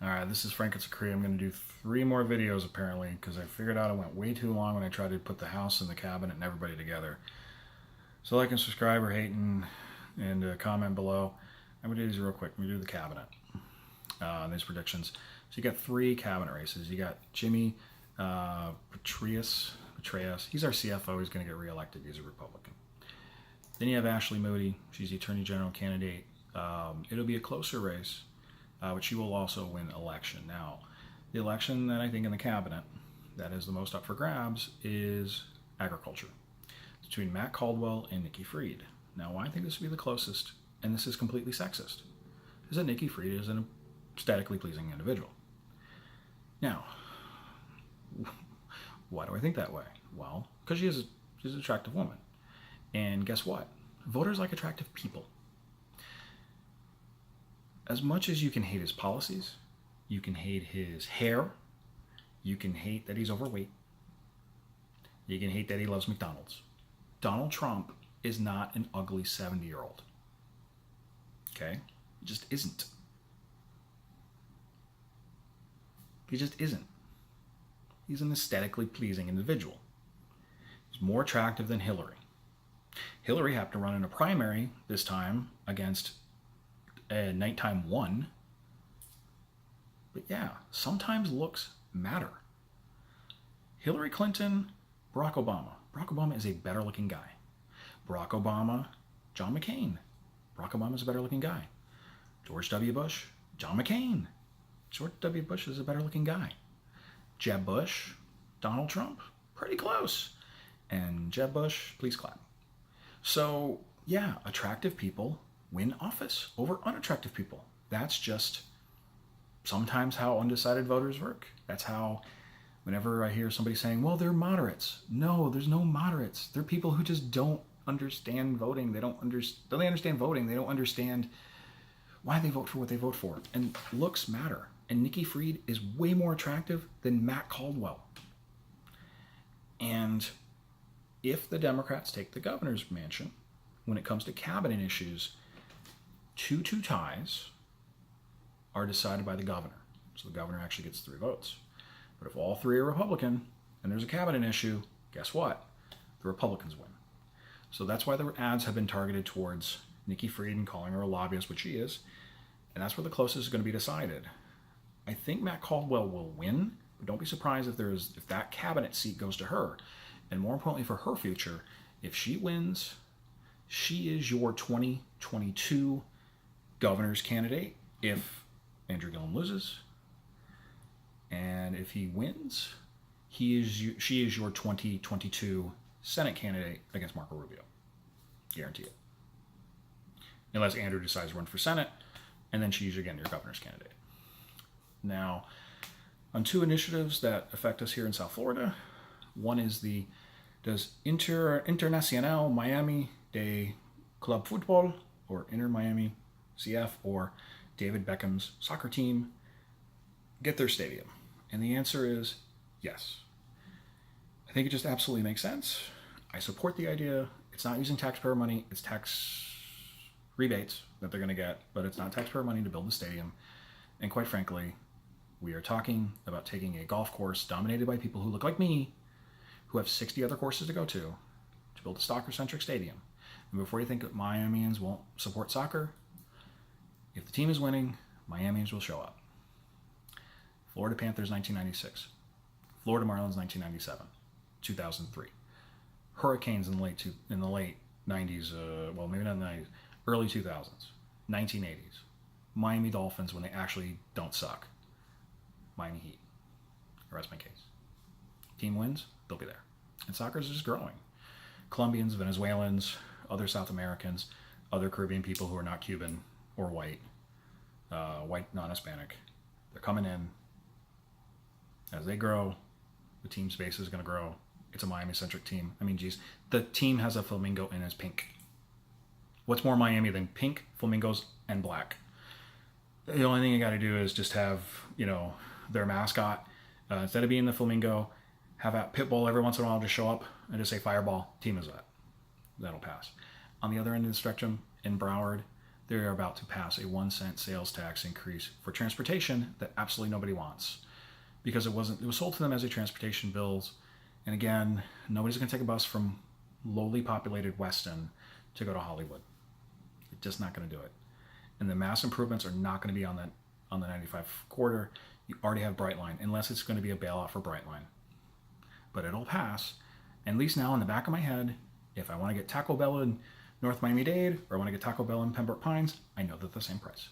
Alright, this is Frank. It's a Korea. I'm going to do 3 more videos apparently because I figured out I went way too long when I tried to put the house and the cabinet and everybody together. So like and subscribe or hate and comment below. I'm going to do these real quick. I'm going to do the cabinet. These predictions. So you got 3 cabinet races. You got Jimmy Petraeus. He's our CFO. He's going to get reelected. He's a Republican. Then you have Ashley Moody. She's the Attorney General candidate. It'll be a closer race. But she will also win election. Now, the election that I think in the cabinet that is the most up for grabs is agriculture. It's between Matt Caldwell and Nikki Fried. Now, why I think this would be the closest, and this is completely sexist, is that Nikki Fried is an aesthetically pleasing individual. Now, why do I think that way? Well, because she's an attractive woman. And guess what? Voters like attractive people. As much as you can hate his policies, you can hate his hair, you can hate that he's overweight, you can hate that he loves McDonald's. Donald Trump is not an ugly 70-year-old. Okay? He just isn't. He just isn't. He's an aesthetically pleasing individual. He's more attractive than Hillary. Hillary happened to run in a primary this time against a nighttime one. But yeah, sometimes looks matter. Hillary Clinton, Barack Obama. Barack Obama is a better looking guy. Barack Obama, John McCain. Barack Obama is a better looking guy. George W. Bush, John McCain. George W. Bush is a better looking guy. Jeb Bush, Donald Trump, pretty close. And Jeb Bush, please clap. So yeah, attractive people win office over unattractive people. That's just sometimes how undecided voters work. That's how, whenever I hear somebody saying, well, they're moderates. No, there's no moderates. They're people who just don't understand voting. They understand voting. They don't understand why they vote for what they vote for. And looks matter. And Nikki Fried is way more attractive than Matt Caldwell. And if the Democrats take the governor's mansion, when it comes to cabinet issues, 2-2 ties are decided by the governor. So the governor actually gets 3 votes. But if all 3 are Republican and there's a cabinet issue, guess what? The Republicans win. So that's why the ads have been targeted towards Nikki Fried and calling her a lobbyist, which she is. And that's where the closest is going to be decided. I think Matt Caldwell will win, but don't be surprised if that cabinet seat goes to her. And more importantly for her future, if she wins, she is your 2022 governor's candidate if Andrew Gillum loses. And if he wins, she is your 2022 Senate candidate against Marco Rubio. Guarantee it. Unless Andrew decides to run for Senate, and then she's again your governor's candidate. Now, on 2 initiatives that affect us here in South Florida, one is does Internacional Miami de Club Football, or Inter Miami CF, or David Beckham's soccer team get their stadium? And the answer is yes. I think it just absolutely makes sense. I support the idea. It's not using taxpayer money. It's tax rebates that they're going to get, but it's not taxpayer money to build the stadium. And quite frankly, we are talking about taking a golf course dominated by people who look like me, who have 60 other courses to go to build a soccer-centric stadium. And before you think that Miamians won't support soccer, if the team is winning, Miamians will show up. Florida Panthers 1996, Florida Marlins 1997, 2003, Hurricanes in the late 90s, well maybe not in the 90s, early 2000s, 1980s, Miami Dolphins when they actually don't suck, Miami Heat. Rest my case. Team wins, they'll be there. And soccer is just growing. Colombians, Venezuelans, other South Americans, other Caribbean people who are not Cuban or white, non-Hispanic, they're coming in. As they grow, the team's base is going to grow. It's a Miami-centric team. I mean, geez, the team has a flamingo and is pink. What's more Miami than pink, flamingos, and black? The only thing you got to do is just have, their mascot, instead of being the flamingo, have a pit bull every once in a while just show up and just say fireball. Team is that. That'll pass. On the other end of the spectrum, in Broward, they're about to pass a 1 cent sales tax increase for transportation that absolutely nobody wants, because it was sold to them as a transportation bill. And again, nobody's going to take a bus from lowly populated Weston to go to Hollywood. It's just not going to do it. And the mass improvements are not going to be on the 95 corridor. You already have Brightline, unless it's going to be a bailout for Brightline. But it'll pass. And at least now in the back of my head, if I want to get Taco Bell in North Miami-Dade or I want to get Taco Bell in Pembroke Pines, I know they're the same price.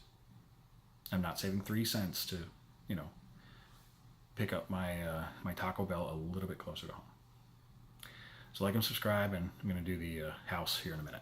I'm not saving 3 cents to, pick up my Taco Bell a little bit closer to home. So like and subscribe, and I'm going to do the house here in a minute.